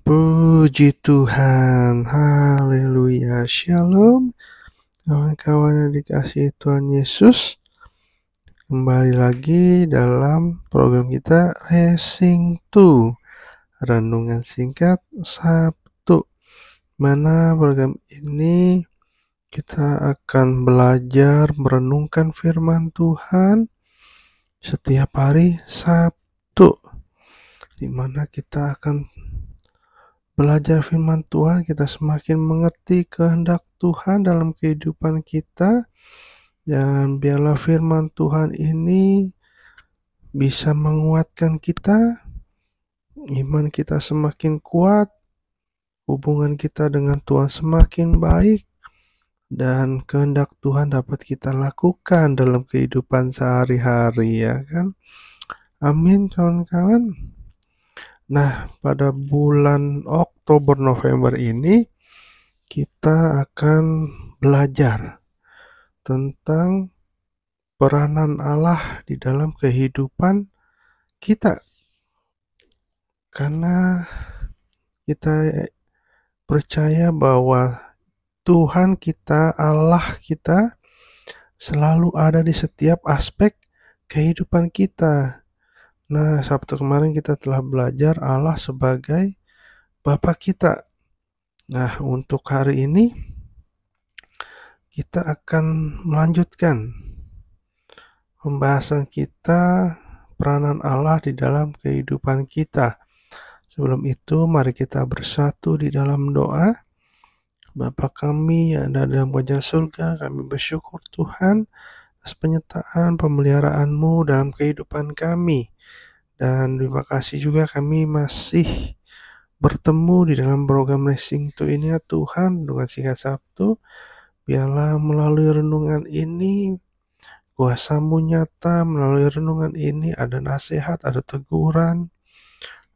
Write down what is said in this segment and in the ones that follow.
Puji Tuhan, haleluya, shalom, kawan-kawan yang dikasihi Tuhan Yesus. Kembali lagi dalam program kita Racing 2, renungan singkat Sabtu. Mana program ini kita akan belajar merenungkan firman Tuhan setiap hari Sabtu, di mana kita akan belajar firman Tuhan, kita semakin mengerti kehendak Tuhan dalam kehidupan kita. Dan biarlah firman Tuhan ini bisa menguatkan kita, iman kita semakin kuat, hubungan kita dengan Tuhan semakin baik, dan kehendak Tuhan dapat kita lakukan dalam kehidupan sehari-hari, ya kan? Amin, kawan-kawan. Nah, pada bulan Oktober November ini kita akan belajar tentang peranan Allah di dalam kehidupan kita. Karena kita percaya bahwa Tuhan kita, Allah kita, selalu ada di setiap aspek kehidupan kita. Nah, Sabtu kemarin kita telah belajar Allah sebagai Bapa kita. Nah, untuk hari ini kita akan melanjutkan pembahasan kita peranan Allah di dalam kehidupan kita. Sebelum itu, mari kita bersatu di dalam doa. Bapa kami yang ada dalam kerajaan surga, kami bersyukur Tuhan atas penyertaan pemeliharaan-Mu dalam kehidupan kami. Dan terima kasih juga kami masih bertemu di dalam program Racing 2 ini, ya Tuhan, dengan singkat Sabtu. Biarlah melalui renungan ini kuasa-Mu nyata, melalui renungan ini ada nasihat, ada teguran.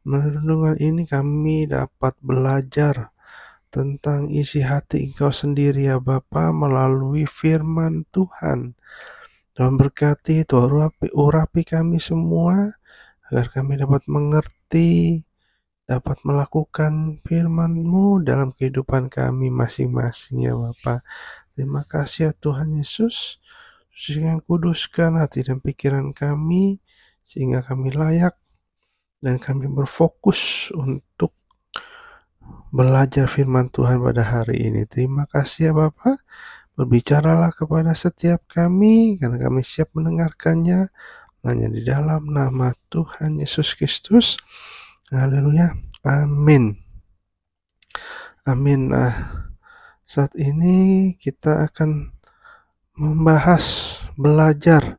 Melalui renungan ini kami dapat belajar tentang isi hati Engkau sendiri, ya Bapa, melalui firman Tuhan. Tuhan berkati, Tuhan urapi kami semua, agar kami dapat mengerti, dapat melakukan firman-Mu dalam kehidupan kami masing-masing, ya Bapa. Terima kasih ya Tuhan Yesus, sehingga kuduskan hati dan pikiran kami, sehingga kami layak dan kami berfokus untuk belajar firman Tuhan pada hari ini. Terima kasih ya Bapa, berbicaralah kepada setiap kami, karena kami siap mendengarkannya, hanya di dalam nama Tuhan Yesus Kristus. Haleluya, amin. Amin. Nah, saat ini kita akan belajar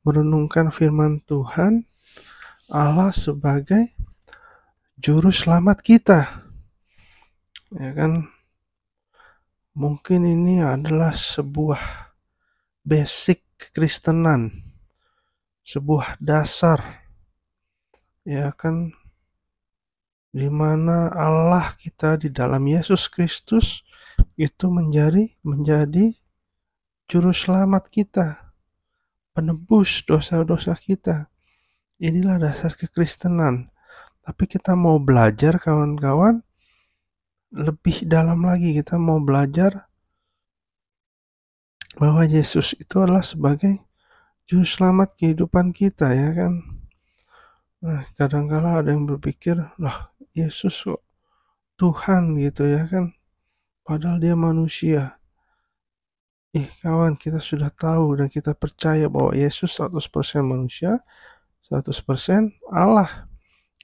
merenungkan firman Tuhan, Allah sebagai juru selamat kita. Ya kan? Mungkin ini adalah sebuah basic kekristenan, sebuah dasar, ya kan, di mana Allah kita di dalam Yesus Kristus itu menjadi juru selamat kita, penebus dosa-dosa kita. Inilah dasar kekristenan. Tapi kita mau belajar, kawan-kawan, lebih dalam lagi. Kita mau belajar bahwa Yesus itu adalah sebagai juru selamat kehidupan kita, ya kan. Nah, kadang-kala ada yang berpikir, lah Yesus kok Tuhan gitu, ya kan, padahal dia manusia. Kawan, kita sudah tahu dan kita percaya bahwa Yesus 100% manusia, 100% Allah,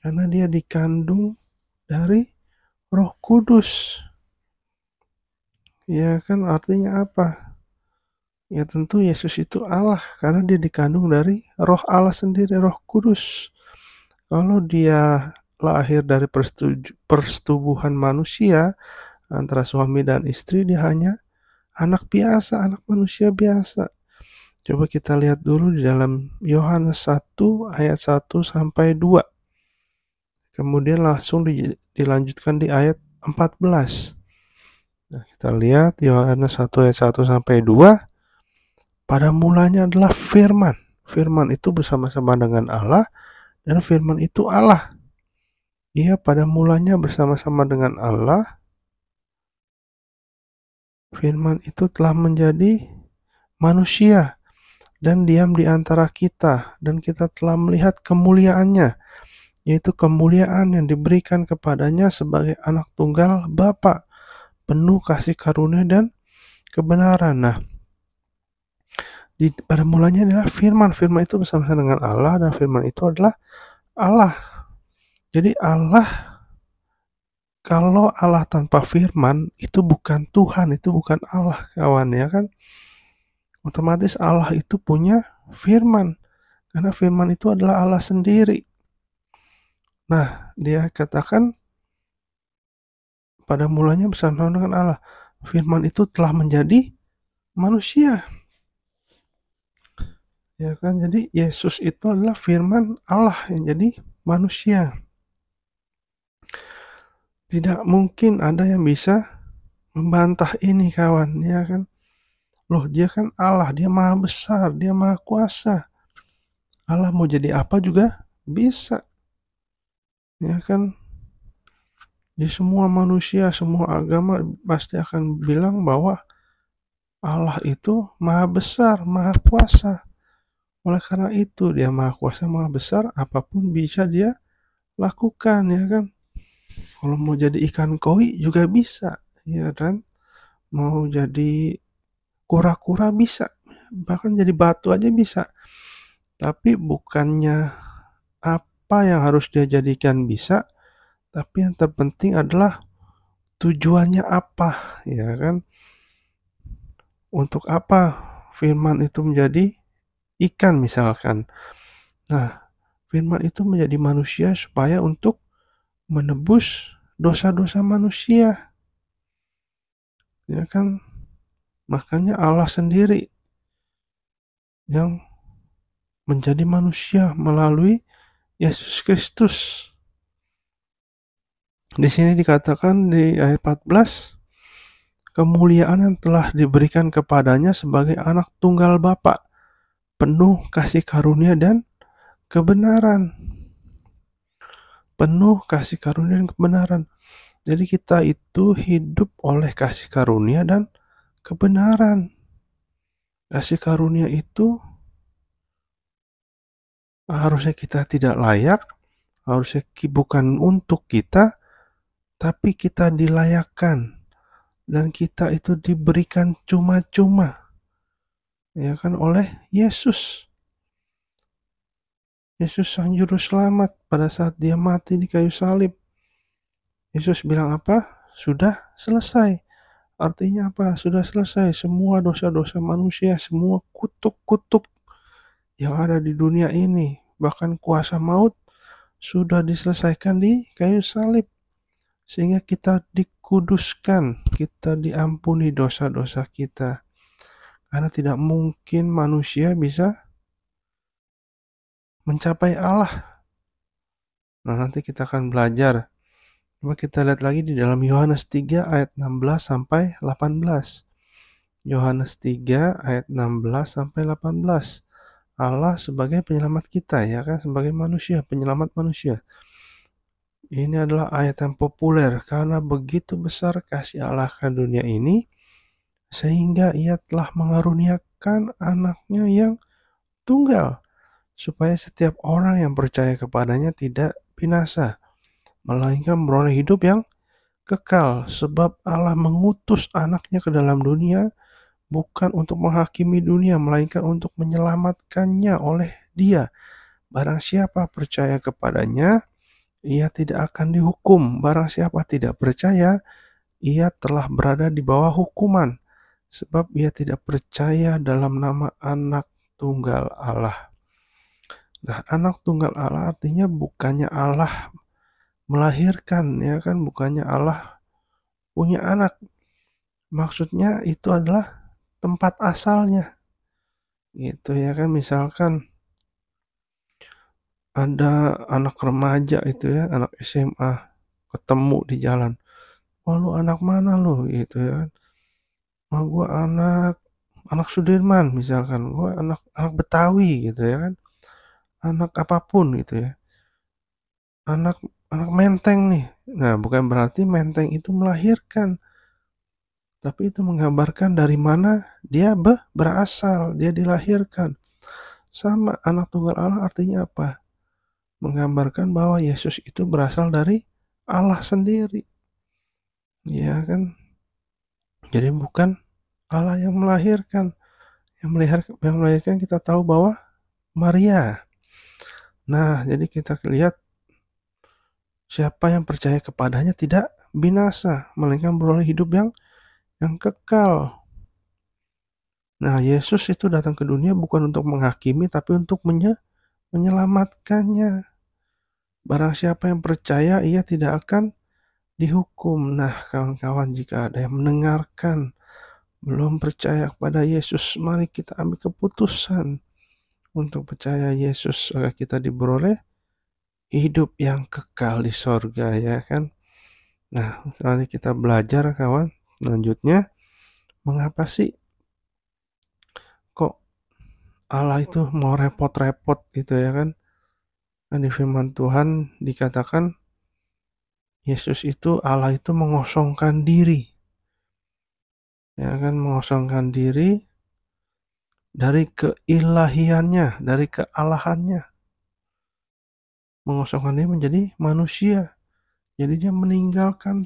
karena dia dikandung dari Roh Kudus. Ya kan, artinya apa? Ya tentu Yesus itu Allah, karena dia dikandung dari Roh Allah sendiri, Roh Kudus. Kalau dia lahir dari persetubuhan manusia antara suami dan istri, dia hanya anak biasa, anak manusia biasa. Coba kita lihat dulu di dalam Yohanes 1 ayat 1 sampai 2. Kemudian langsung dilanjutkan di ayat 14. Nah, kita lihat Yohanes 1 ayat 1 sampai 2. Pada mulanya adalah firman. Firman itu bersama-sama dengan Allah, dan firman itu Allah. Ia pada mulanya bersama-sama dengan Allah. Firman itu telah menjadi manusia dan diam di antara kita, dan kita telah melihat kemuliaannya, yaitu kemuliaan yang diberikan kepadanya sebagai anak tunggal Bapa, penuh kasih karunia dan kebenaran. Nah, pada mulanya adalah firman. Firman itu bersama-sama dengan Allah, dan firman itu adalah Allah. Jadi kalau Allah tanpa firman, itu bukan Tuhan, itu bukan Allah, kawan, ya kan? Otomatis Allah itu punya firman, karena firman itu adalah Allah sendiri. Nah, dia katakan pada mulanya bersama dengan Allah. Firman itu telah menjadi manusia. Ya kan? Jadi Yesus itu adalah firman Allah yang jadi manusia. Tidak mungkin ada yang bisa membantah ini, kawan, ya kan? Loh, dia kan Allah, dia maha besar, dia maha kuasa. Allah mau jadi apa juga bisa. Ya kan? Di semua manusia, semua agama pasti akan bilang bahwa Allah itu maha besar, maha kuasa. Oleh karena itu, dia maha kuasa, maha besar, apapun bisa dia lakukan, ya kan? Kalau mau jadi ikan koi juga bisa, ya kan? Mau jadi kura-kura bisa, bahkan jadi batu aja bisa. Tapi bukannya apa yang harus dia jadikan bisa, tapi yang terpenting adalah tujuannya apa, ya kan? Untuk apa firman itu menjadi ikan misalkan. Nah, firman itu menjadi manusia supaya untuk menebus dosa-dosa manusia, ya kan? Makanya Allah sendiri yang menjadi manusia melalui Yesus Kristus. Di sini dikatakan di ayat 14, kemuliaan yang telah diberikan kepadanya sebagai anak tunggal Bapa, penuh kasih karunia dan kebenaran. Penuh kasih karunia dan kebenaran. Jadi kita itu hidup oleh kasih karunia dan kebenaran. Kasih karunia itu harusnya kita tidak layak, harusnya bukan untuk kita, tapi kita dilayakkan, dan kita itu diberikan cuma-cuma, ya kan, oleh Yesus. Yesus sang juru selamat pada saat dia mati di kayu salib. Yesus bilang apa? Sudah selesai. Artinya apa? Sudah selesai semua dosa-dosa manusia, semua kutuk-kutuk yang ada di dunia ini, bahkan kuasa maut sudah diselesaikan di kayu salib. Sehingga kita dikuduskan, kita diampuni dosa-dosa kita. Karena tidak mungkin manusia bisa mencapai Allah. Nah, nanti kita akan belajar. Coba kita lihat lagi di dalam Yohanes 3 ayat 16 sampai 18. Yohanes 3 ayat 16 sampai 18. Allah sebagai penyelamat kita, ya kan, sebagai manusia, penyelamat manusia. Ini adalah ayat yang populer karena begitu besar kasih Allah ke dunia ini sehingga ia telah mengaruniakan anaknya yang tunggal supaya setiap orang yang percaya kepadanya tidak binasa melainkan beroleh hidup yang kekal. Sebab Allah mengutus anaknya ke dalam dunia bukan untuk menghakimi dunia melainkan untuk menyelamatkannya oleh dia. Barang siapa percaya kepadanya, ia tidak akan dihukum. Barang siapa tidak percaya, ia telah berada di bawah hukuman, sebab ia tidak percaya dalam nama anak tunggal Allah. Nah, anak tunggal Allah artinya bukannya Allah melahirkan, ya kan, bukannya Allah punya anak. Maksudnya itu adalah tempat asalnya. Gitu, ya kan, misalkan ada anak remaja itu, ya, anak SMA ketemu di jalan. Wah, lu anak mana lu, gitu, ya kan. Wah, gua anak Sudirman misalkan, gua anak Betawi, gitu, ya kan. Anak apapun gitu, ya. Anak anak menteng nih. Nah, bukan berarti menteng itu melahirkan, tapi itu menggambarkan dari mana dia berasal, dia dilahirkan. Sama anak tunggal Allah artinya apa? Menggambarkan bahwa Yesus itu berasal dari Allah sendiri. Ya kan? Jadi bukan Allah yang melahirkan. Yang melahirkan kita tahu bahwa Maria. Nah, jadi kita lihat siapa yang percaya kepadanya tidak binasa, melainkan beroleh hidup yang kekal. Nah, Yesus itu datang ke dunia bukan untuk menghakimi, tapi untuk menyelamatkannya. Barang siapa yang percaya, ia tidak akan dihukum. Nah, kawan-kawan, jika ada yang mendengarkan, belum percaya kepada Yesus, mari kita ambil keputusan untuk percaya Yesus agar kita diberoleh hidup yang kekal di sorga, ya kan? Nah, mari kita belajar, kawan. Selanjutnya, mengapa sih kok Allah itu mau repot-repot gitu, ya kan? Kan di firman Tuhan dikatakan Yesus itu, Allah itu mengosongkan diri, ya kan? Mengosongkan diri dari keilahiannya, dari kealahannya, mengosongkan diri menjadi manusia. Jadi dia meninggalkan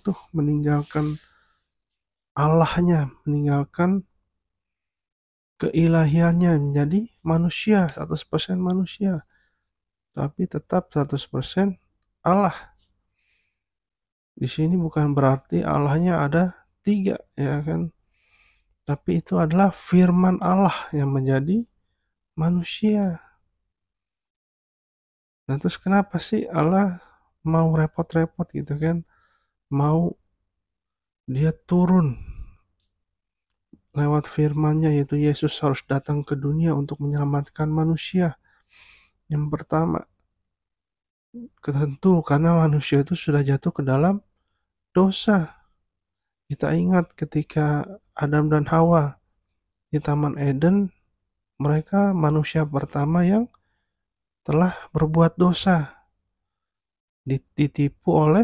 Allahnya, meninggalkan keilahiannya menjadi manusia, 100% manusia, tapi tetap 100% Allah. Di sini bukan berarti Allahnya ada 3, ya kan? Tapi itu adalah firman Allah yang menjadi manusia. Nah, terus kenapa sih Allah mau repot-repot gitu kan? Mau dia turun lewat firman-Nya, yaitu Yesus harus datang ke dunia untuk menyelamatkan manusia. Yang pertama, tentu karena manusia itu sudah jatuh ke dalam dosa. Kita ingat ketika Adam dan Hawa di Taman Eden, mereka manusia pertama yang telah berbuat dosa, ditipu oleh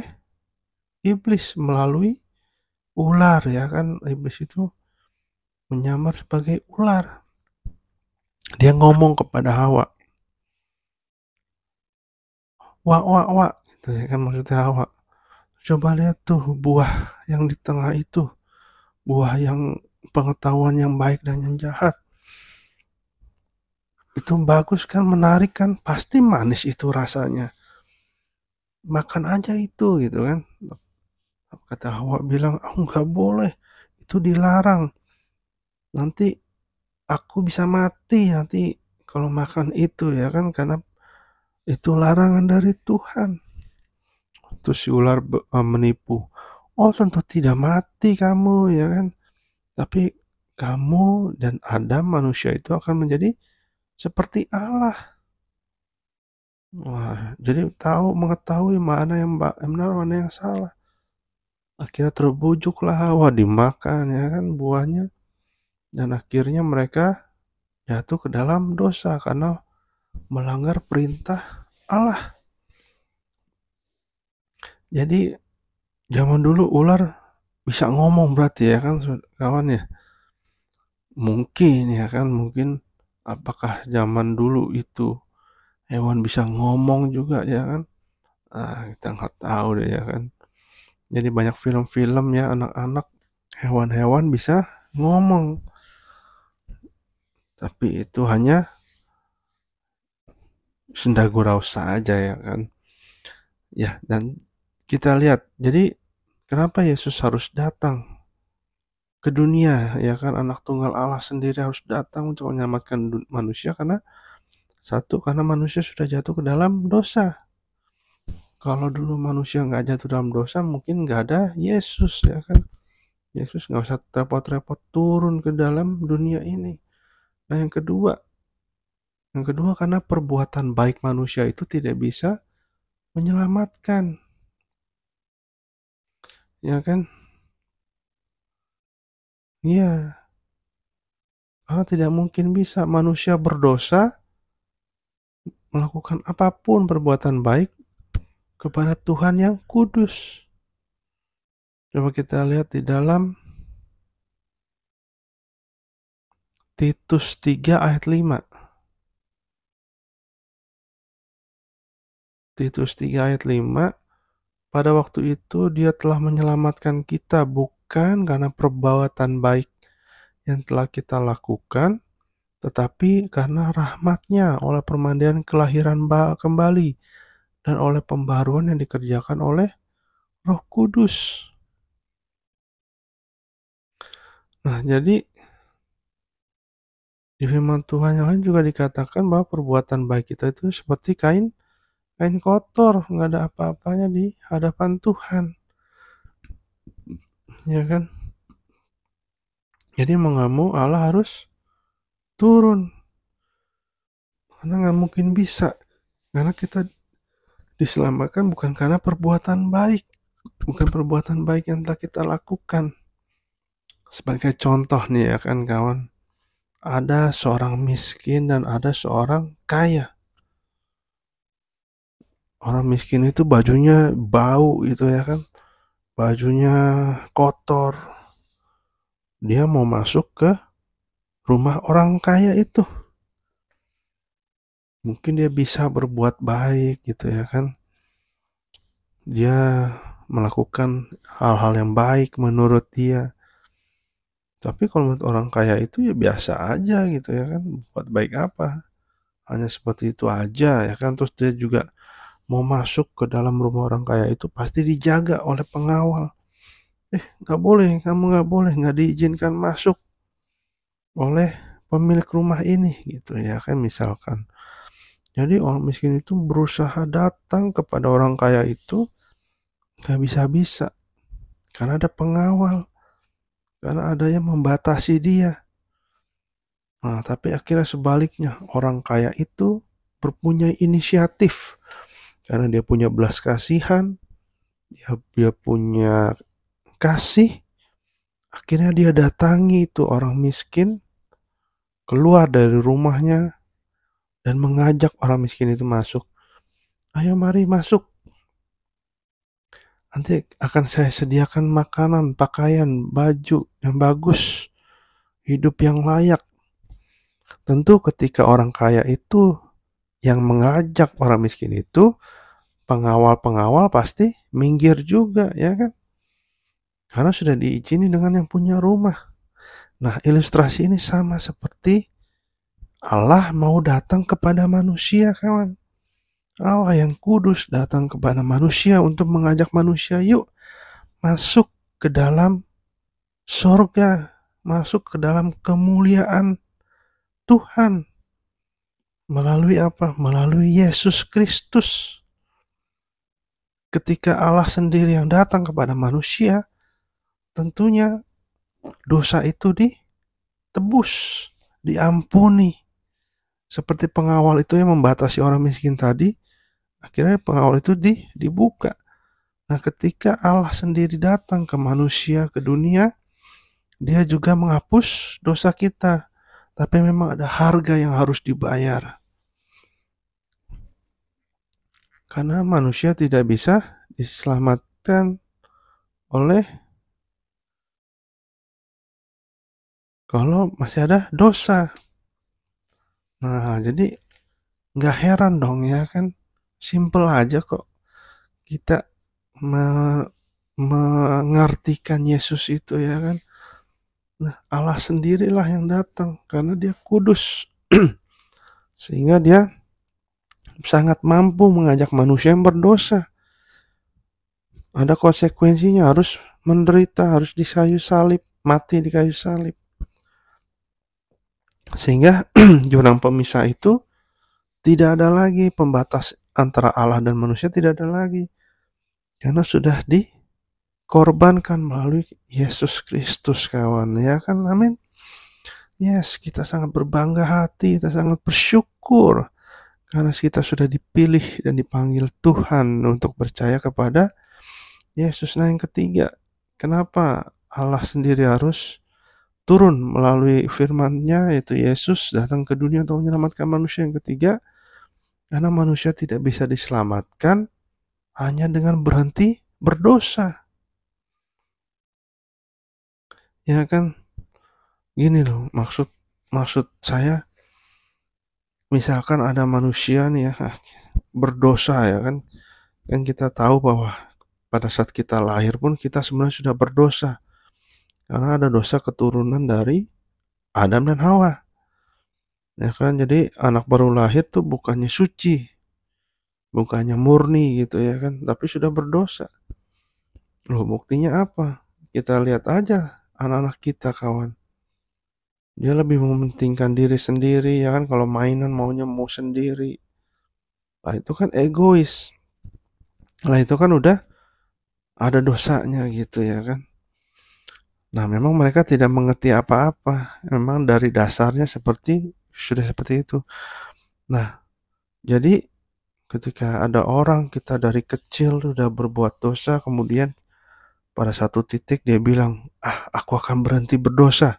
iblis melalui ular, ya kan? Iblis itu menyamar sebagai ular. Dia ngomong kepada Hawa, wak wak wak, gitu ya kan, maksudnya Hawa. Coba lihat tuh buah yang di tengah itu, buah yang pengetahuan yang baik dan yang jahat. Itu bagus kan, menarik kan, pasti manis itu rasanya. Makan aja itu, gitu kan. Kata Hawa bilang, nggak boleh, itu dilarang. Nanti aku bisa mati nanti kalau makan itu, ya kan, karena itu larangan dari Tuhan. Terus si ular menipu. Oh, tentu tidak mati kamu, ya kan. Tapi kamu dan Adam manusia itu akan menjadi seperti Allah. Wah, jadi mengetahui mana yang benar, mana yang salah. Akhirnya terbujuklah Hawa, dimakan, ya kan, buahnya, dan akhirnya mereka jatuh ke dalam dosa karena melanggar perintah Allah. Jadi zaman dulu ular bisa ngomong berarti, ya kan, kawan ya. Mungkin, ya kan, mungkin apakah zaman dulu itu hewan bisa ngomong juga, ya kan? Kita nggak tahu deh, ya kan. Jadi banyak film-film ya anak-anak hewan-hewan bisa ngomong, tapi itu hanya senda gurau saja, ya kan. Ya, dan kita lihat, jadi kenapa Yesus harus datang ke dunia, ya kan? Anak tunggal Allah sendiri harus datang untuk menyelamatkan manusia, karena satu, karena manusia sudah jatuh ke dalam dosa. Kalau dulu manusia nggak jatuh dalam dosa, mungkin nggak ada Yesus, ya kan? Yesus nggak usah repot-repot turun ke dalam dunia ini. Nah, yang kedua karena perbuatan baik manusia itu tidak bisa menyelamatkan, ya kan? Iya, karena tidak mungkin bisa manusia berdosa melakukan apapun perbuatan baik kepada Tuhan yang kudus. Coba kita lihat di dalam Titus 3 ayat 5. Titus 3 ayat 5. Pada waktu itu dia telah menyelamatkan kita bukan karena perbuatan baik yang telah kita lakukan, tetapi karena rahmat-Nya oleh permandian kelahiran kembali dan oleh pembaruan yang dikerjakan oleh Roh Kudus. Nah, jadi di firman Tuhan yang lain juga dikatakan bahwa perbuatan baik kita itu seperti kain kotor, nggak ada apa-apanya di hadapan Tuhan, ya kan? Jadi mau nggak mau Allah harus turun, karena nggak mungkin bisa, karena kita diselamatkan bukan karena perbuatan baik, bukan perbuatan baik yang telah kita lakukan. Sebagai contoh nih ya kan kawan, ada seorang miskin dan ada seorang kaya. Orang miskin itu bajunya bau gitu ya kan, bajunya kotor. Dia mau masuk ke rumah orang kaya itu. Mungkin dia bisa berbuat baik gitu ya kan. Dia melakukan hal-hal yang baik menurut dia. Tapi kalau menurut orang kaya itu ya biasa aja gitu ya kan. Buat baik apa? Hanya seperti itu aja ya kan. Terus dia juga mau masuk ke dalam rumah orang kaya itu pasti dijaga oleh pengawal. Gak boleh, kamu gak boleh, gak diizinkan masuk oleh pemilik rumah ini gitu ya kan misalkan. Jadi orang miskin itu berusaha datang kepada orang kaya itu gak bisa-bisa, karena ada pengawal, karena ada yang membatasi dia. Nah, tapi akhirnya sebaliknya, orang kaya itu berpunya inisiatif, karena dia punya belas kasihan, dia punya kasih, akhirnya dia datangi itu orang miskin, keluar dari rumahnya, dan mengajak orang miskin itu masuk. Ayo mari masuk, nanti akan saya sediakan makanan, pakaian, baju yang bagus, hidup yang layak. Tentu ketika orang kaya itu yang mengajak orang miskin itu, pengawal-pengawal pasti minggir juga ya kan, karena sudah diizini dengan yang punya rumah. Nah, ilustrasi ini sama seperti Allah mau datang kepada manusia kawan. Allah yang kudus datang kepada manusia untuk mengajak manusia, yuk masuk ke dalam sorga, masuk ke dalam kemuliaan Tuhan. Melalui apa? Melalui Yesus Kristus. Ketika Allah sendiri yang datang kepada manusia, tentunya dosa itu ditebus, diampuni. Seperti pengawal itu yang membatasi orang miskin tadi, akhirnya pengawal itu dibuka. Nah, ketika Allah sendiri datang ke manusia, ke dunia, dia juga menghapus dosa kita. Tapi memang ada harga yang harus dibayar. Karena manusia tidak bisa diselamatkan oleh kalau masih ada dosa. Nah, jadi nggak heran dong ya kan, simple aja kok kita mengartikan Yesus itu ya kan. Nah, Allah sendirilah yang datang karena dia kudus. Sehingga dia sangat mampu mengajak manusia yang berdosa. Ada konsekuensinya, harus menderita, harus di kayu salib, mati di kayu salib. Sehingga jurang pemisah itu tidak ada lagi, pembatas antara Allah dan manusia tidak ada lagi. Karena sudah dikorbankan melalui Yesus Kristus kawan, ya kan, amin. Yes, kita sangat berbangga hati, kita sangat bersyukur karena kita sudah dipilih dan dipanggil Tuhan untuk percaya kepada Yesus. Nah, yang ketiga, kenapa Allah sendiri harus turun melalui firman-Nya, yaitu Yesus datang ke dunia untuk menyelamatkan manusia. Yang ketiga, karena manusia tidak bisa diselamatkan hanya dengan berhenti berdosa. Ya kan? Gini loh, maksud saya, misalkan ada manusia nih ya, berdosa ya kan. Kan kita tahu bahwa pada saat kita lahir pun kita sebenarnya sudah berdosa. Karena ada dosa keturunan dari Adam dan Hawa. Ya kan, jadi anak baru lahir tuh bukannya suci, bukannya murni gitu ya kan, tapi sudah berdosa. Loh, buktinya apa? Kita lihat aja anak-anak kita, kawan. Dia lebih mementingkan diri sendiri ya kan, kalau mainan maunya mau sendiri. Lah itu kan egois. Lah itu kan udah ada dosanya gitu ya kan. Nah, memang mereka tidak mengerti apa-apa. Memang dari dasarnya sudah seperti itu. Nah, jadi ketika ada orang kita dari kecil sudah berbuat dosa, kemudian pada satu titik dia bilang, aku akan berhenti berdosa,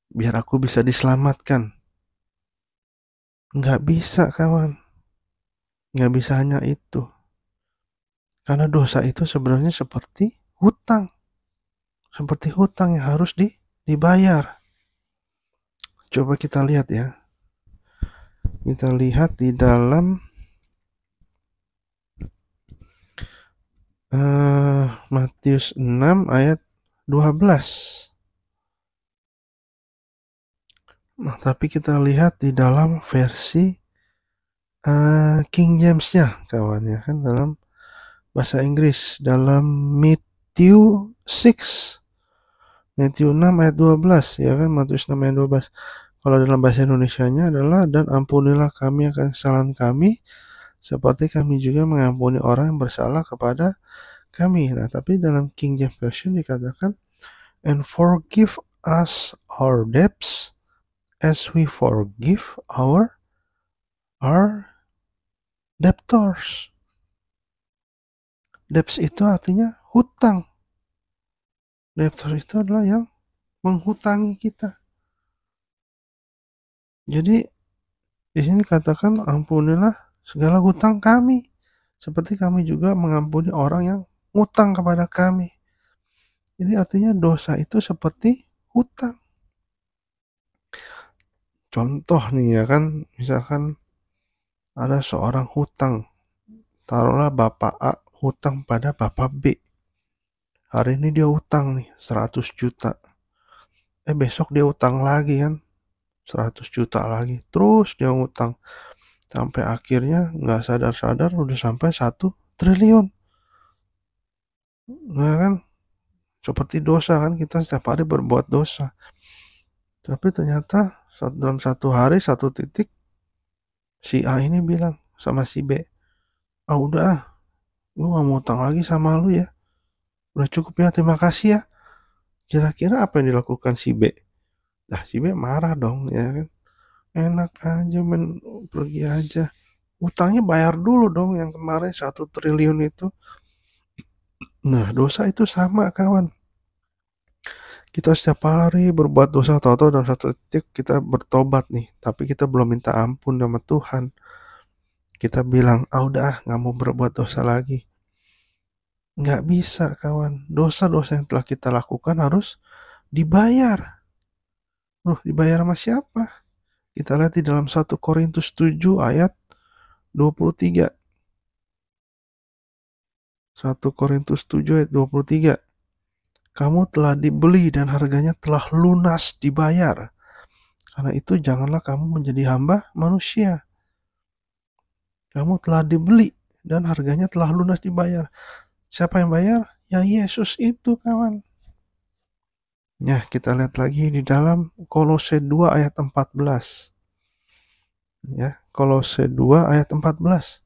biar aku bisa diselamatkan. Nggak bisa, kawan. Nggak bisa hanya itu. Karena dosa itu sebenarnya seperti hutang. Seperti hutang yang harus dibayar. Coba kita lihat ya. Kita lihat di dalam Matius 6 ayat 12. Nah, tapi kita lihat di dalam versi King James-nya, kawan ya kan, dalam bahasa Inggris, dalam Matthew 6. Matthew 6 ayat 12 ya kan, Matius 6 ayat 12. Kalau dalam bahasa Indonesianya adalah, dan ampunilah kami akan kesalahan kami seperti kami juga mengampuni orang yang bersalah kepada kami. Nah, tapi dalam King James Version dikatakan, and forgive us our debts as we forgive our debtors. Debts itu artinya hutang. Debtors itu adalah yang menghutangi kita. Jadi di sini katakan, ampunilah segala hutang kami, seperti kami juga mengampuni orang yang ngutang kepada kami. Jadi artinya dosa itu seperti hutang. Contoh nih ya kan, misalkan ada seorang hutang, taruhlah Bapak A hutang pada Bapak B. Hari ini dia hutang nih 100 juta. Besok dia hutang lagi kan, 100 juta lagi. Terus dia ngutang. Sampai akhirnya nggak sadar-sadar udah sampai 1 triliun. Nah kan, seperti dosa kan, kita setiap hari berbuat dosa. Tapi ternyata dalam satu hari, satu titik, si A ini bilang sama si B, udah, lu gak mau utang lagi sama lu ya. Udah cukup ya, terima kasih ya. Kira-kira apa yang dilakukan si B? Nah, si B marah dong ya kan. Enak aja pergi aja. Utangnya bayar dulu dong yang kemarin 1 triliun itu. Nah, dosa itu sama, kawan. Kita setiap hari berbuat dosa, tahu-tahu dalam satu titik kita bertobat nih, tapi kita belum minta ampun sama Tuhan. Kita bilang, udah, gak mau berbuat dosa lagi. Nggak bisa, kawan. Dosa-dosa yang telah kita lakukan harus dibayar. Dibayar sama siapa? Kita lihat di dalam 1 Korintus 7 ayat 23. 1 Korintus 7 ayat 23. Kamu telah dibeli dan harganya telah lunas dibayar. Karena itu janganlah kamu menjadi hamba manusia. Kamu telah dibeli dan harganya telah lunas dibayar. Siapa yang bayar? Ya Yesus itu, kawan. Ya, kita lihat lagi di dalam Kolose 2 ayat 14. Ya, Kolose 2 ayat 14.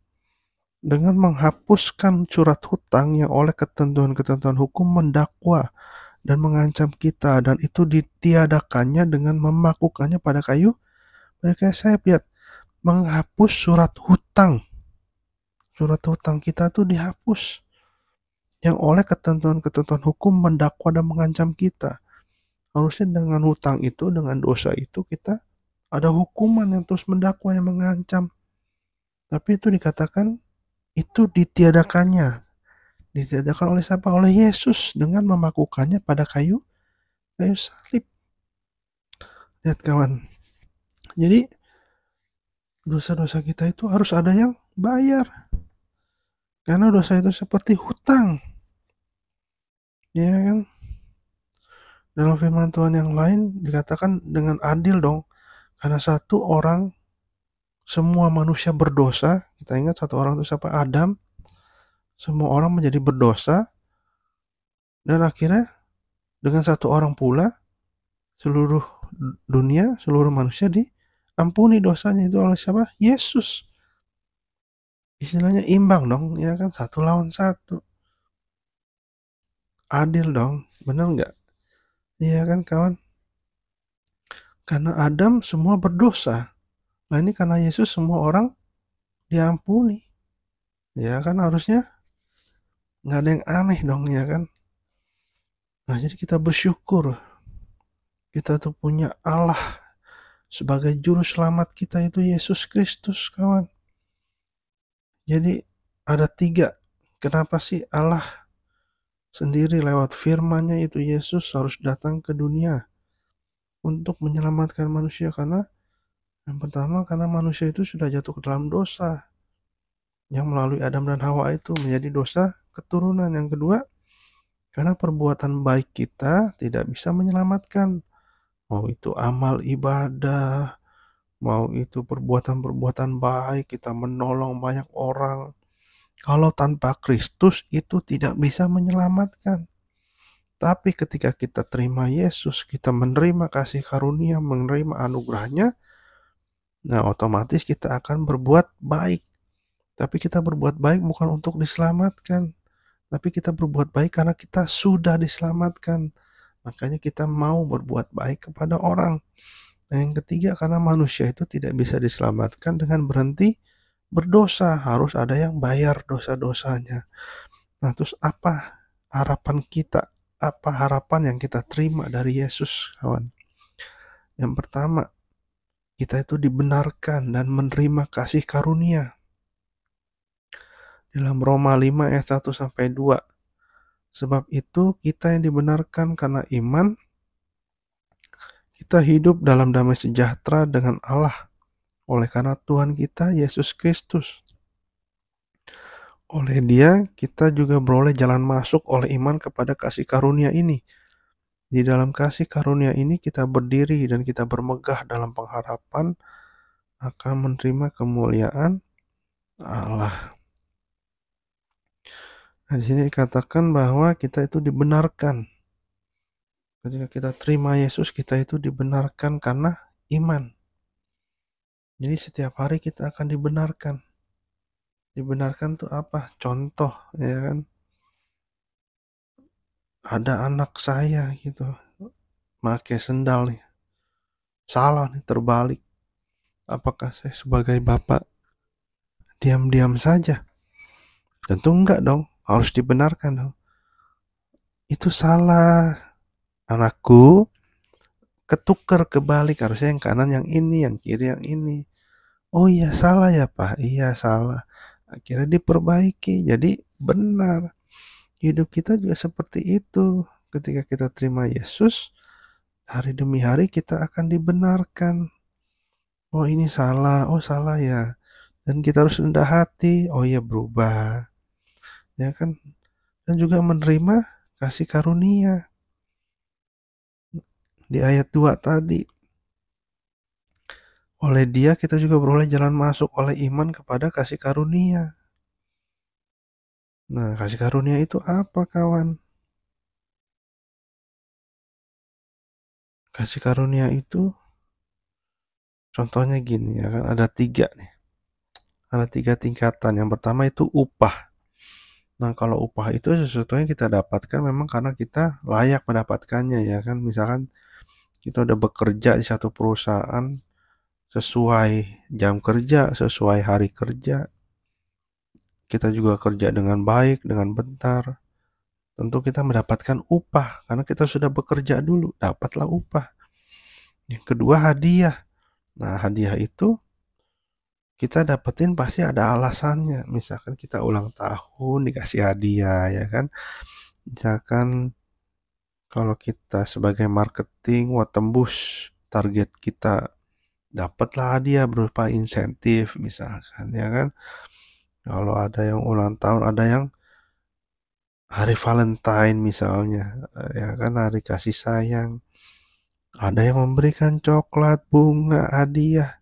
Dengan menghapuskan surat hutang yang oleh ketentuan-ketentuan hukum mendakwa dan mengancam kita, dan itu ditiadakannya dengan memakukannya pada kayu. Mereka, saya lihat, menghapus surat hutang. Surat hutang kita tuh dihapus. Yang oleh ketentuan-ketentuan hukum mendakwa dan mengancam kita. Harusnya dengan hutang itu, dengan dosa itu, kita ada hukuman yang terus mendakwa, yang mengancam. Tapi itu dikatakan itu ditiadakan oleh siapa? Oleh Yesus dengan memakukannya pada kayu salib. Lihat kawan, jadi dosa-dosa kita itu harus ada yang bayar, karena dosa itu seperti hutang, ya kan? Dalam firman Tuhan yang lain dikatakan dengan adil dong, karena satu orang, semua manusia berdosa. Kita ingat satu orang itu siapa? Adam. Semua orang menjadi berdosa, dan akhirnya dengan satu orang pula seluruh dunia, seluruh manusia diampuni dosanya itu oleh siapa? Yesus. Istilahnya imbang dong, ya kan? Satu lawan satu. Adil dong, bener nggak? Iya kan kawan? Karena Adam semua berdosa. Nah ini karena Yesus semua orang diampuni. Ya kan harusnya nggak ada yang aneh dong, ya kan? Nah jadi kita bersyukur. Kita tuh punya Allah sebagai juru selamat kita, itu Yesus Kristus kawan. Jadi ada 3. Kenapa sih Allah sendiri lewat firman-Nya itu Yesus harus datang ke dunia untuk menyelamatkan manusia? Karena yang pertama, karena manusia itu sudah jatuh ke dalam dosa yang melalui Adam dan Hawa itu menjadi dosa keturunan. Yang kedua, karena perbuatan baik kita tidak bisa menyelamatkan. Mau itu amal ibadah, mau itu perbuatan-perbuatan baik, kita menolong banyak orang. Kalau tanpa Kristus itu tidak bisa menyelamatkan. Tapi ketika kita terima Yesus, kita menerima kasih karunia, menerima anugerahnya, nah otomatis kita akan berbuat baik. Tapi kita berbuat baik bukan untuk diselamatkan, tapi kita berbuat baik karena kita sudah diselamatkan. Makanya kita mau berbuat baik kepada orang. Nah, yang ketiga, karena manusia itu tidak bisa diselamatkan dengan berhenti berdosa, harus ada yang bayar dosa-dosanya. Nah, terus apa harapan kita? Apa harapan yang kita terima dari Yesus, kawan? Yang pertama, kita itu dibenarkan dan menerima kasih karunia. Dalam Roma 5 ayat 1 sampai 2. Sebab itu kita yang dibenarkan karena iman, kita hidup dalam damai sejahtera dengan Allah oleh karena Tuhan kita Yesus Kristus. Oleh Dia kita juga beroleh jalan masuk oleh iman kepada kasih karunia ini. Di dalam kasih karunia ini kita berdiri dan kita bermegah dalam pengharapan akan menerima kemuliaan Allah. Nah, di sini dikatakan bahwa kita itu dibenarkan. Ketika kita terima Yesus, kita itu dibenarkan karena iman. Jadi setiap hari kita akan dibenarkan. Dibenarkan tuh apa? Contoh, ya kan? Ada anak saya gitu, pakai sendal nih. Salah nih, terbalik. Apakah saya sebagai bapak diam-diam saja? Tentu enggak dong, harus dibenarkan dong. Itu salah, anakku, ketukar kebalik, harusnya yang kanan yang ini, yang kiri yang ini. Oh iya salah ya Pak, iya salah. Akhirnya diperbaiki, jadi benar. Hidup kita juga seperti itu. Ketika kita terima Yesus, hari demi hari kita akan dibenarkan. Oh ini salah, oh salah ya. Dan kita harus rendah hati, oh iya berubah. Ya kan? Dan juga menerima kasih karunia. Di ayat 2 tadi, oleh Dia kita juga beroleh jalan masuk oleh iman kepada kasih karunia. Nah, kasih karunia itu apa, kawan? Kasih karunia itu contohnya gini ya kan, ada 3 nih. Ada 3 tingkatan. Yang pertama itu upah. Nah, kalau upah itu sesuatu yang kita dapatkan memang karena kita layak mendapatkannya, ya kan. Misalkan kita udah bekerja di satu perusahaan sesuai jam kerja, sesuai hari kerja. Kita juga kerja dengan baik, dengan benar. Tentu kita mendapatkan upah karena kita sudah bekerja dulu, dapatlah upah. Yang kedua hadiah. Nah, hadiah itu kita dapetin pasti ada alasannya. Misalkan kita ulang tahun dikasih hadiah, ya kan. Misalkan kalau kita sebagai marketing mau tembus target kita, dapatlah hadiah berupa insentif misalkan, ya kan. Kalau ada yang ulang tahun, ada yang hari Valentine misalnya, ya kan, hari kasih sayang, ada yang memberikan coklat, bunga, hadiah.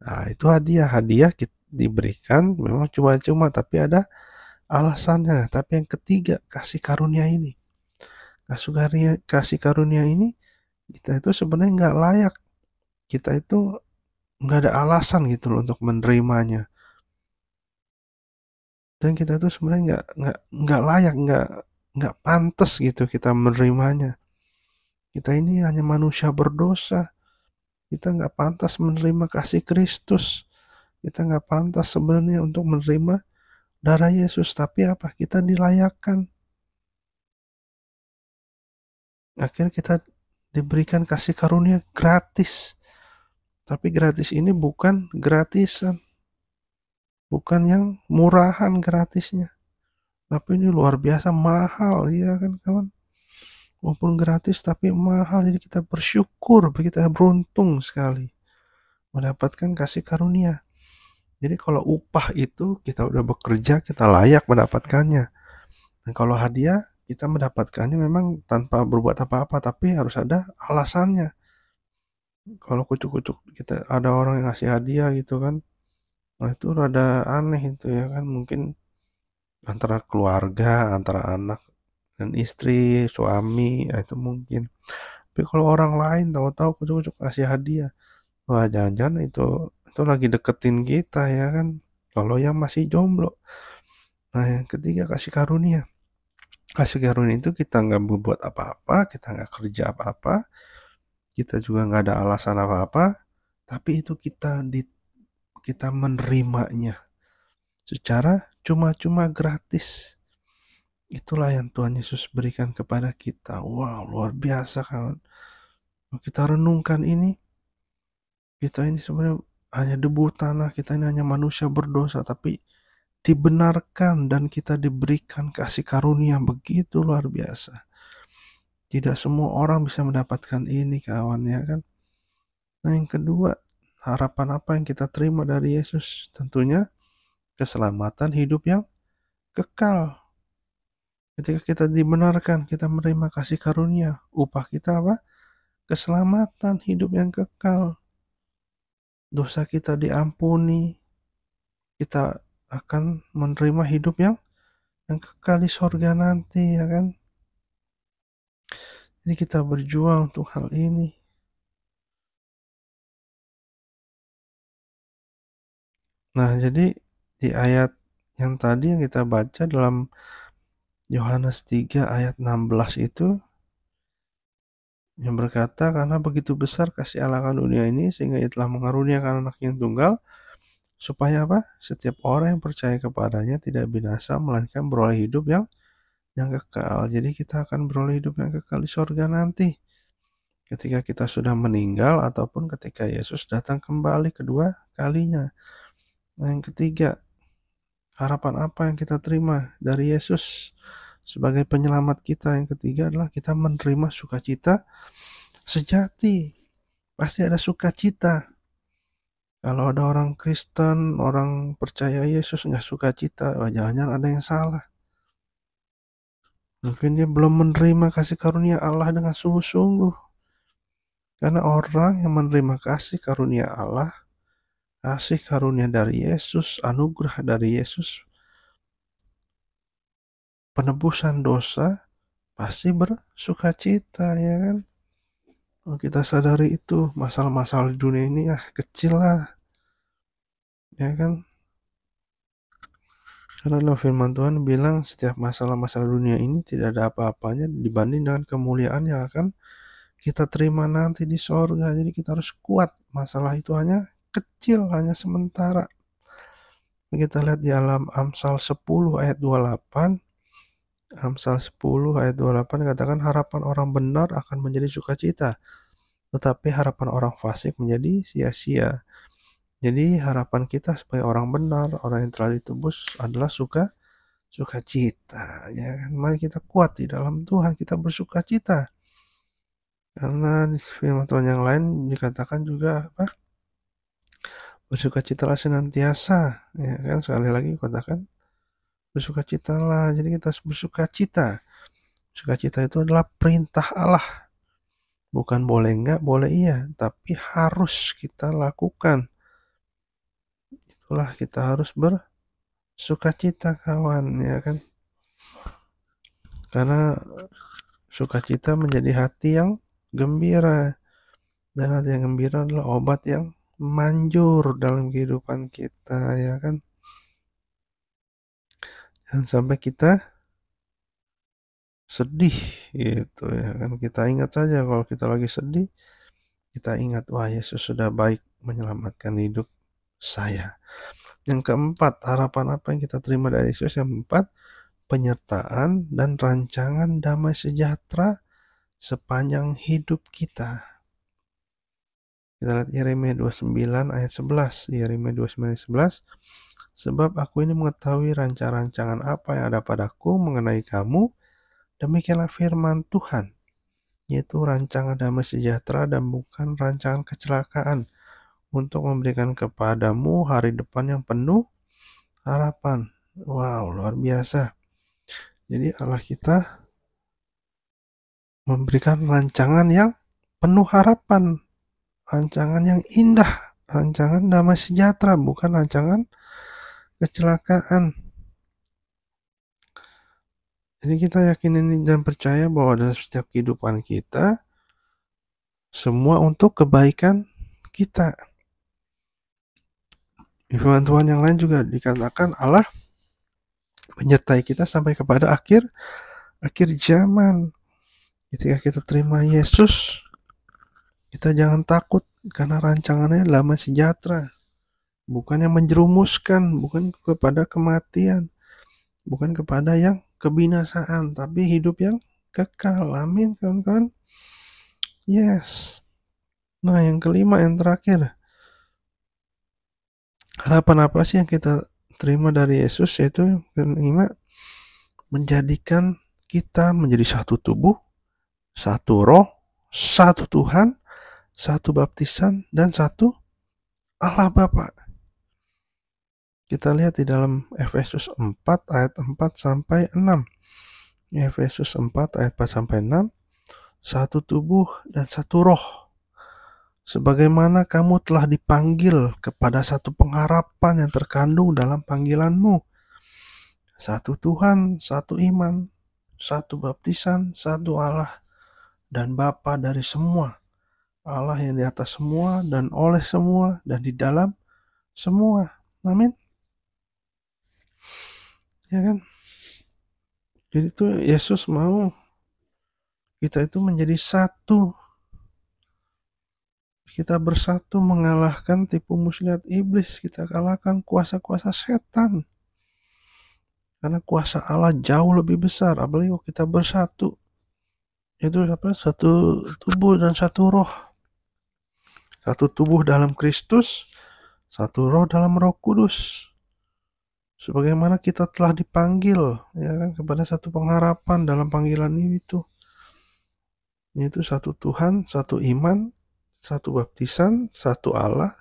Nah, itu hadiah diberikan memang cuma-cuma, tapi ada alasannya. Tapi yang ketiga, kasih karunia ini. Kasih karunia ini, kita itu sebenarnya nggak layak. Kita itu nggak ada alasan gitu loh untuk menerimanya. Dan kita itu sebenarnya nggak layak, nggak pantas gitu kita menerimanya. Kita ini hanya manusia berdosa. Kita nggak pantas menerima kasih Kristus. Kita nggak pantas sebenarnya untuk menerima darah Yesus. Tapi apa? Kita dilayakkan. Akhirnya kita diberikan kasih karunia gratis. Tapi gratis ini bukan gratisan. Bukan yang murahan gratisnya. Tapi ini luar biasa mahal, ya kan kawan? Walaupun gratis tapi mahal, jadi kita bersyukur, kita beruntung sekali mendapatkan kasih karunia. Jadi kalau upah itu kita udah bekerja, kita layak mendapatkannya. Dan kalau hadiah, kita mendapatkannya memang tanpa berbuat apa-apa, tapi harus ada alasannya. Kalau kucuk-kucuk kita ada orang yang ngasih hadiah gitu kan, nah itu rada aneh itu, ya kan. Mungkin antara keluarga, antara anak dan istri, suami, ya itu mungkin. Tapi kalau orang lain tahu-tahu kucuk-kucuk kasih hadiah, wah jangan-jangan itu lagi deketin kita, ya kan. Kalau yang masih jomblo. Nah yang ketiga, kasih karunia. Kasih karunia itu kita nggak berbuat apa-apa, kita nggak kerja apa-apa, kita juga nggak ada alasan apa-apa, tapi itu kita menerimanya secara cuma-cuma gratis. Itulah yang Tuhan Yesus berikan kepada kita. Wow, luar biasa kawan. Kalau kita renungkan ini, kita ini sebenarnya hanya debu tanah, kita ini hanya manusia berdosa, tapi dibenarkan dan kita diberikan kasih karunia begitu luar biasa. Tidak semua orang bisa mendapatkan ini kawan, ya kan. Nah yang kedua, harapan apa yang kita terima dari Yesus? Tentunya keselamatan hidup yang kekal. Ketika kita dibenarkan, kita menerima kasih karunia, upah kita apa? Keselamatan hidup yang kekal. Dosa kita diampuni, kita akan menerima hidup yang kekal di sorga nanti, ya kan. Jadi kita berjuang untuk hal ini. Nah jadi di ayat yang tadi yang kita baca dalam Yohanes 3 ayat 16 itu yang berkata, karena begitu besar kasih Allah akan dunia ini sehingga ia telah mengaruniakan anak yang tunggal, supaya apa? Setiap orang yang percaya kepadanya tidak binasa melainkan beroleh hidup yang kekal. Jadi kita akan beroleh hidup yang kekal di sorga nanti. Ketika kita sudah meninggal ataupun ketika Yesus datang kembali kedua kalinya. Nah yang ketiga, harapan apa yang kita terima dari Yesus sebagai penyelamat kita? Yang ketiga adalah kita menerima sukacita sejati. Pasti ada sukacita. Kalau ada orang Kristen, orang percaya Yesus nggak sukacita, jangan-jangan ada yang salah. Mungkin dia belum menerima kasih karunia Allah dengan sungguh-sungguh. Karena orang yang menerima kasih karunia Allah, kasih karunia dari Yesus, anugerah dari Yesus, penebusan dosa, pasti bersukacita, ya kan. Kalau kita sadari itu, masalah-masalah di dunia ini kecil lah, ya kan. Karena dalam firman Tuhan bilang setiap masalah-masalah dunia ini tidak ada apa-apanya dibanding dengan kemuliaan yang akan kita terima nanti di sorga. Jadi kita harus kuat. Masalah itu hanya kecil, hanya sementara. Kita lihat di dalam Amsal 10 ayat 28. Amsal 10 ayat 28 katakan, harapan orang benar akan menjadi sukacita, tetapi harapan orang fasik menjadi sia-sia. Jadi harapan kita sebagai orang benar, orang yang telah ditebus adalah sukacita, ya kan? Mari kita kuat di dalam Tuhan, kita bersukacita. Karena di firman Tuhan yang lain dikatakan juga apa? Bersukacitalah senantiasa, ya kan? Sekali lagi katakan bersukacitalah. Jadi kita harus bersukacita. Sukacita itu adalah perintah Allah. Bukan boleh enggak, boleh iya, tapi harus kita lakukan. Itulah kita harus bersukacita kawan, ya kan? Karena sukacita menjadi hati yang gembira. Dan hati yang gembira adalah obat yang manjur dalam kehidupan kita, ya kan? Jangan sampai kita sedih gitu, ya kan? Kita ingat saja kalau kita lagi sedih, kita ingat, wah Yesus sudah baik menyelamatkan hidup saya. Yang keempat, harapan apa yang kita terima dari Yesus? Yang keempat, penyertaan dan rancangan damai sejahtera sepanjang hidup kita. Kita lihat Yeremia 29 ayat 11. Yeremia 29 ayat 11. Sebab aku ini mengetahui rancangan apa yang ada padaku mengenai kamu, demikianlah firman Tuhan, yaitu rancangan damai sejahtera dan bukan rancangan kecelakaan, untuk memberikan kepadamu hari depan yang penuh harapan. Wow, luar biasa. Jadi Allah kita memberikan rancangan yang penuh harapan, rancangan yang indah, rancangan damai sejahtera, bukan rancangan kecelakaan. Jadi kita yakin ini dan percaya bahwa dalam setiap kehidupan kita, semua untuk kebaikan kita. Di firman Tuhan yang lain juga dikatakan Allah menyertai kita sampai kepada akhir zaman. Ketika kita terima Yesus, kita jangan takut karena rancangannya damai sejahtera. Bukan yang menjerumuskan, bukan kepada kematian, bukan kepada yang kebinasaan, tapi hidup yang kekal. Amin, kawan-kawan. Yes. Nah, yang kelima, yang terakhir. Harapan apa sih yang kita terima dari Yesus? Yaitu yang kelima, menjadikan kita menjadi satu tubuh, satu roh, satu Tuhan, satu baptisan, dan satu Allah Bapa. Kita lihat di dalam Efesus 4 ayat 4 sampai 6. Efesus 4 ayat 4 sampai 6. Satu tubuh dan satu roh. Sebagaimana kamu telah dipanggil kepada satu pengharapan yang terkandung dalam panggilanmu. Satu Tuhan, satu iman, satu baptisan, satu Allah dan Bapa dari semua. Allah yang di atas semua dan oleh semua dan di dalam semua. Amin. Ya kan? Jadi itu Yesus mau kita itu menjadi satu. Kita bersatu mengalahkan tipu muslihat iblis. Kita kalahkan kuasa-kuasa setan. Karena kuasa Allah jauh lebih besar. Apalagi kalau kita bersatu. Itu apa? Satu tubuh dan satu roh. Satu tubuh dalam Kristus. Satu roh dalam Roh Kudus. Sebagaimana kita telah dipanggil, ya kan, kepada satu pengharapan dalam panggilan itu. Yaitu satu Tuhan, satu iman, satu baptisan, satu Allah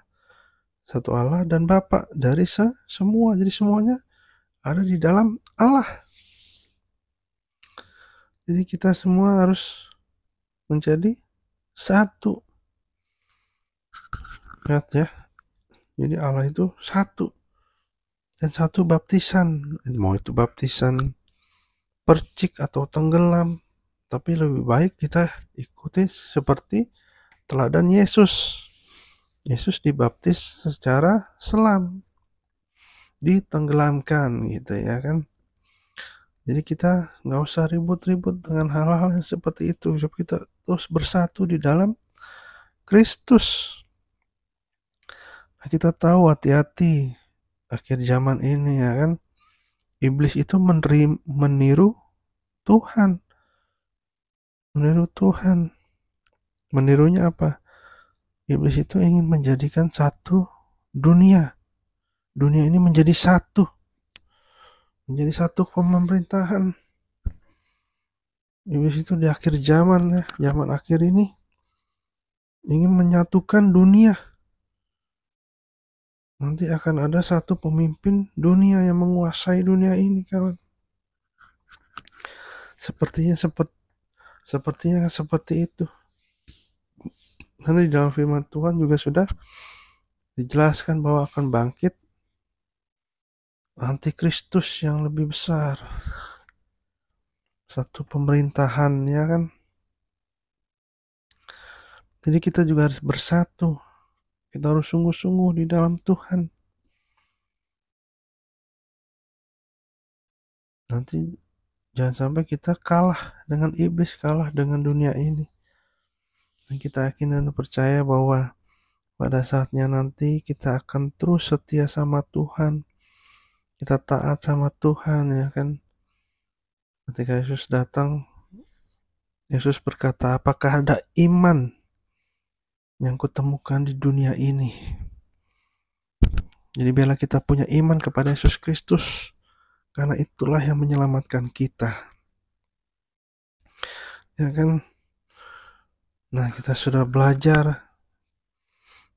dan Bapa dari semua. Jadi semuanya ada di dalam Allah. Jadi kita semua harus menjadi satu. Lihat ya. Jadi Allah itu satu. Dan satu baptisan. Mau itu baptisan percik atau tenggelam. Tapi lebih baik kita ikuti seperti teladan Yesus. Yesus dibaptis secara selam. Ditenggelamkan gitu ya kan. Jadi kita nggak usah ribut-ribut dengan hal-hal yang seperti itu. Supaya kita terus bersatu di dalam Kristus. Nah, kita tahu hati-hati akhir zaman ini ya kan. Iblis itu meniru Tuhan. Meniru Tuhan. Menirunya apa? Iblis itu ingin menjadikan satu dunia. Dunia ini menjadi satu pemerintahan. Iblis itu di akhir zaman ya, zaman akhir ini ingin menyatukan dunia. Nanti akan ada satu pemimpin dunia yang menguasai dunia ini, kawan. Sepertinya seperti itu. Nanti di dalam firman Tuhan juga sudah dijelaskan bahwa akan bangkit antikristus yang lebih besar. Satu pemerintahan, ya kan? Jadi kita juga harus bersatu. Kita harus sungguh-sungguh di dalam Tuhan. Nanti jangan sampai kita kalah dengan iblis, kalah dengan dunia ini. Dan kita yakin dan percaya bahwa pada saatnya nanti kita akan terus setia sama Tuhan. Kita taat sama Tuhan, ya kan? Ketika Yesus datang, Yesus berkata, apakah ada iman yang kutemukan di dunia ini? Jadi biarlah kita punya iman kepada Yesus Kristus, karena itulah yang menyelamatkan kita. Ya kan? Nah, kita sudah belajar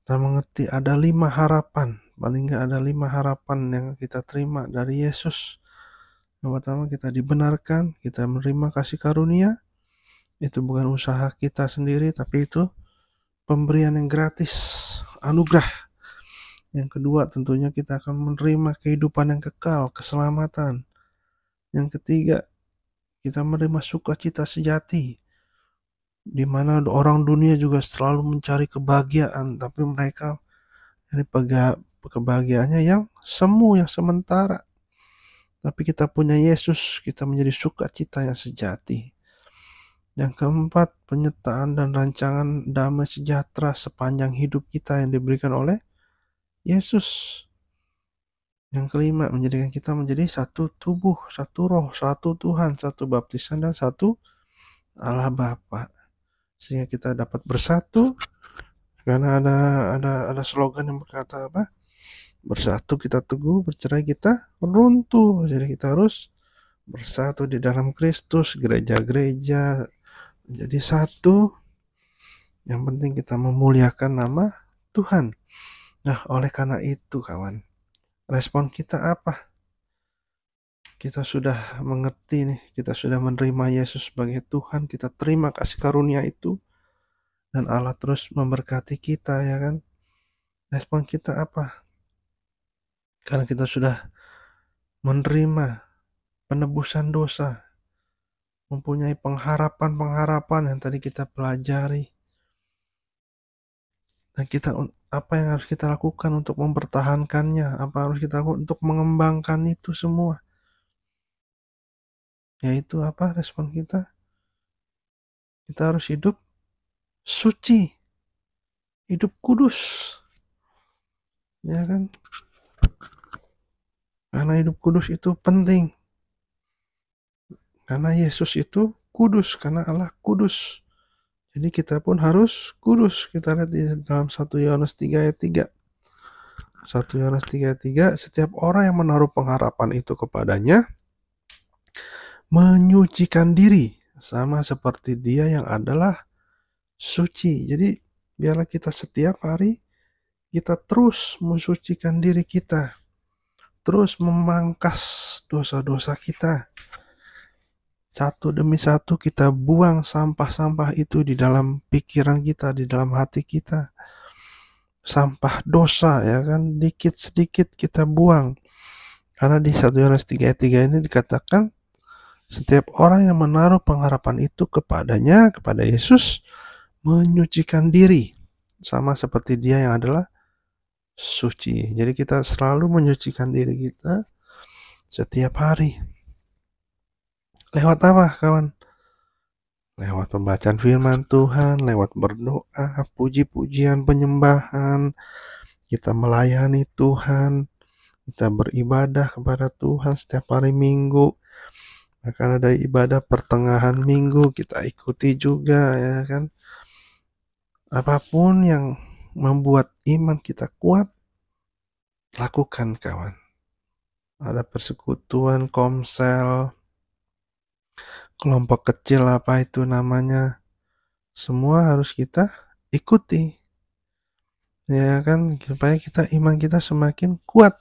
dan mengerti ada 5 harapan. Paling nggak ada 5 harapan yang kita terima dari Yesus. Yang pertama, kita dibenarkan, kita menerima kasih karunia. Itu bukan usaha kita sendiri, tapi itu pemberian yang gratis, anugerah. Yang kedua, tentunya kita akan menerima kehidupan yang kekal, keselamatan. Yang ketiga, kita menerima sukacita sejati, di mana orang dunia juga selalu mencari kebahagiaan, tapi mereka dari kebahagiaannya yang semu, yang sementara. Tapi kita punya Yesus, kita menjadi sukacita yang sejati. Yang keempat, penyertaan dan rancangan damai sejahtera sepanjang hidup kita yang diberikan oleh Yesus. Yang kelima, menjadikan kita menjadi satu tubuh, satu roh, satu Tuhan, satu baptisan, dan satu Allah Bapa. Sehingga kita dapat bersatu. Karena ada slogan yang berkata apa? Bersatu kita teguh, bercerai kita runtuh. Jadi kita harus bersatu di dalam Kristus, gereja-gereja menjadi satu. Yang penting kita memuliakan nama Tuhan. Nah, oleh karena itu, kawan, respon kita apa? Kita sudah mengerti nih, kita sudah menerima Yesus sebagai Tuhan, kita terima kasih karunia itu, dan Allah terus memberkati kita, ya kan? Respon kita apa? Karena kita sudah menerima penebusan dosa, mempunyai pengharapan-pengharapan yang tadi kita pelajari. Dan apa yang harus kita lakukan untuk mempertahankannya? Apa harus kita lakukan untuk mengembangkan itu semua? Yaitu apa respon kita? Kita harus hidup suci, hidup kudus. Ya kan? Karena hidup kudus itu penting. Karena Yesus itu kudus, karena Allah kudus. Jadi kita pun harus kudus. Kita lihat di dalam 1 Yohanes 3 ayat 3. 1 Yohanes 3 ayat 3, setiap orang yang menaruh pengharapan itu kepadanya menyucikan diri sama seperti Dia yang adalah suci. Jadi biarlah kita setiap hari kita terus mensucikan diri kita, terus memangkas dosa-dosa kita. Satu demi satu kita buang sampah-sampah itu di dalam pikiran kita, di dalam hati kita. Sampah dosa, ya kan, dikit sedikit kita buang. Karena di 1 Yohanes 3 ayat 3 ini dikatakan setiap orang yang menaruh pengharapan itu kepadanya, kepada Yesus, menyucikan diri sama seperti Dia yang adalah suci. Jadi kita selalu menyucikan diri kita setiap hari. Lewat apa, kawan? Lewat pembacaan firman Tuhan, lewat berdoa, puji-pujian, penyembahan, kita melayani Tuhan, kita beribadah kepada Tuhan setiap hari Minggu. Akan ada ibadah pertengahan minggu, kita ikuti juga, ya kan. Apapun yang membuat iman kita kuat, lakukan kawan. Ada persekutuan, komsel, kelompok kecil apa itu namanya, semua harus kita ikuti. Ya kan, supaya iman kita semakin kuat.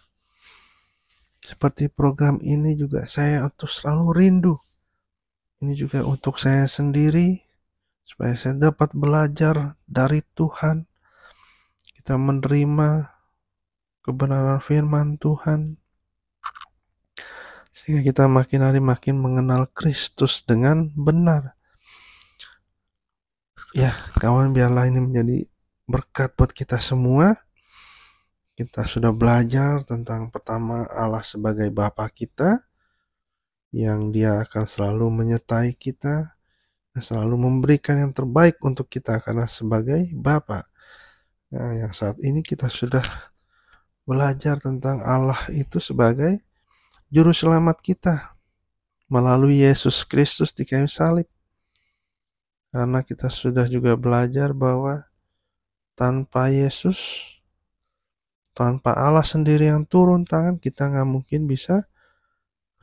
Seperti program ini juga saya terus selalu rindu. Ini juga untuk saya sendiri, supaya saya dapat belajar dari Tuhan. Kita menerima kebenaran firman Tuhan, sehingga kita makin hari makin mengenal Kristus dengan benar. Ya, kawan, biarlah ini menjadi berkat buat kita semua. Kita sudah belajar tentang pertama Allah sebagai Bapa kita, yang Dia akan selalu menyertai kita, selalu memberikan yang terbaik untuk kita karena sebagai Bapa. Nah, yang saat ini kita sudah belajar tentang Allah itu sebagai juru selamat kita melalui Yesus Kristus di kayu salib. Karena kita sudah juga belajar bahwa tanpa Yesus, tanpa Allah sendiri yang turun tangan, kita nggak mungkin bisa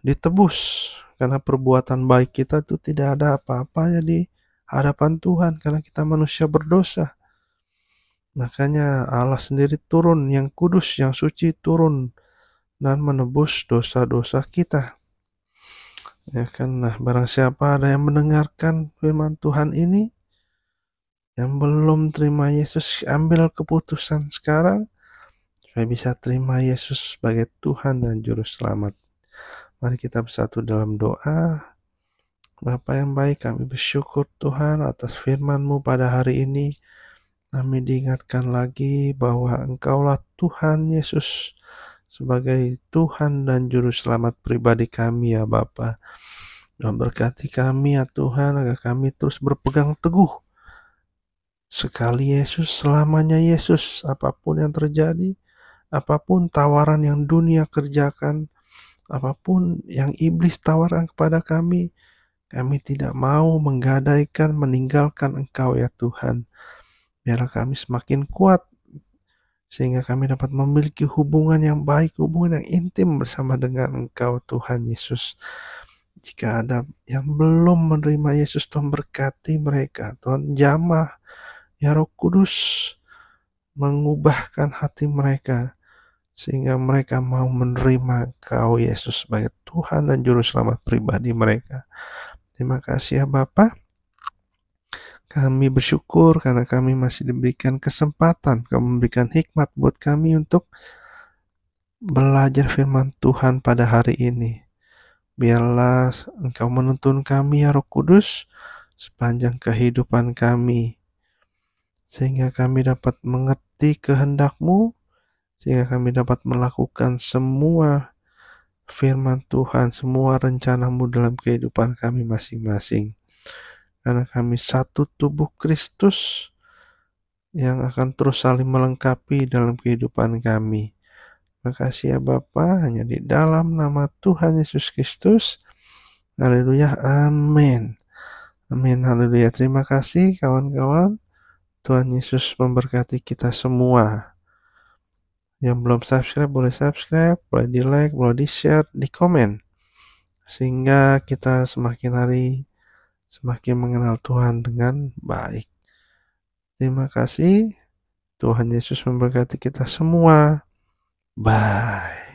ditebus. Karena perbuatan baik kita itu tidak ada apa-apanya di hadapan Tuhan, karena kita manusia berdosa. Makanya Allah sendiri turun, yang kudus, yang suci turun dan menebus dosa-dosa kita. Ya kan, nah barang siapa ada yang mendengarkan firman Tuhan ini, yang belum terima Yesus, ambil keputusan sekarang supaya bisa terima Yesus sebagai Tuhan dan Juru Selamat. Mari kita bersatu dalam doa. Bapa yang baik, kami bersyukur Tuhan atas firman-Mu pada hari ini. Kami diingatkan lagi bahwa Engkaulah Tuhan Yesus sebagai Tuhan dan Juru Selamat pribadi kami ya Bapa. Dan berkati kami ya Tuhan, agar kami terus berpegang teguh. Sekali Yesus, selamanya Yesus. Apapun yang terjadi, apapun tawaran yang dunia kerjakan, apapun yang iblis tawarkan kepada kami tidak mau menggadaikan, meninggalkan Engkau ya Tuhan. Biarlah kami semakin kuat, sehingga kami dapat memiliki hubungan yang baik, hubungan yang intim bersama dengan Engkau Tuhan Yesus. Jika ada yang belum menerima Yesus, Tuhan berkati mereka. Tuhan jamah, ya Roh Kudus, mengubahkan hati mereka, sehingga mereka mau menerima Engkau Yesus sebagai Tuhan dan Juru Selamat pribadi mereka. Terima kasih ya Bapa. Kami bersyukur karena kami masih diberikan kesempatan, Kau memberikan hikmat buat kami untuk belajar firman Tuhan pada hari ini. Biarlah Engkau menuntun kami ya Roh Kudus sepanjang kehidupan kami, sehingga kami dapat mengerti kehendak-Mu, sehingga kami dapat melakukan semua firman Tuhan, semua rencana-Mu dalam kehidupan kami masing-masing. Karena kami satu tubuh Kristus yang akan terus saling melengkapi dalam kehidupan kami. Terima kasih ya Bapa, hanya di dalam nama Tuhan Yesus Kristus. Haleluya, amin. Amin, haleluya. Terima kasih kawan-kawan. Tuhan Yesus memberkati kita semua. Yang belum subscribe, boleh subscribe, boleh di like, boleh di share, di komen. Sehingga kita semakin hari semakin mengenal Tuhan dengan baik. Terima kasih. Tuhan Yesus memberkati kita semua. Bye.